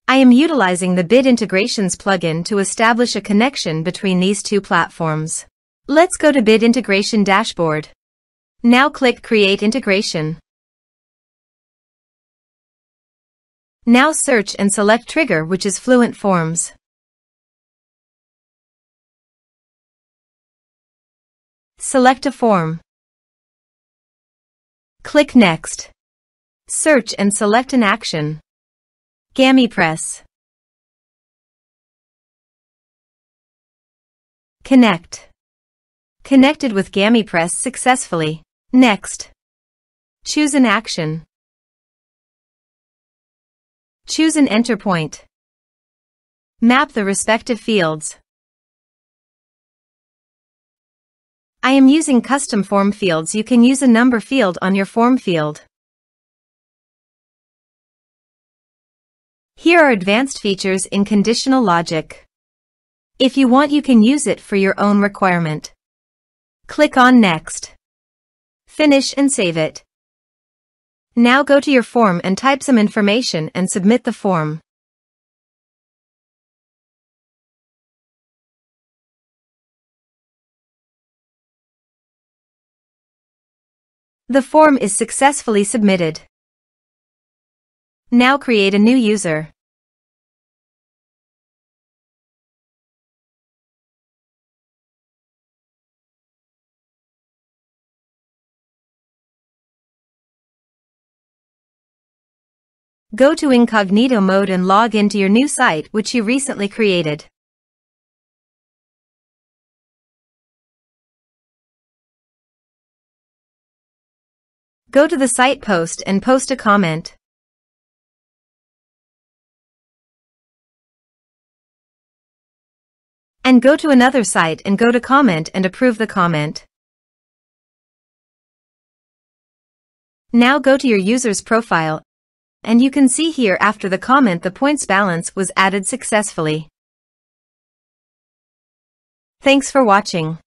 I am utilizing the Bid Integrations plugin to establish a connection between these two platforms. Let's go to Bid Integration Dashboard. Now click Create Integration. Now search and select Trigger, which is Fluent Forms. Select a form. Click Next. Search and select an action. GamiPress. Connect. Connected with GamiPress successfully. Next. Choose an action. Choose an enter point. Map the respective fields. I am using custom form fields. You can use a number field on your form field. Here are advanced features in conditional logic. If you want, you can use it for your own requirement. Click on Next. Finish and save it. Now go to your form and type some information and submit the form. The form is successfully submitted. Now create a new user. Go to incognito mode and log into your new site which you recently created. Go to the site post and post a comment. And go to another site and go to comment and approve the comment. Now go to your user's profile, and you can see here after the comment the points balance was added successfully. Thanks for watching.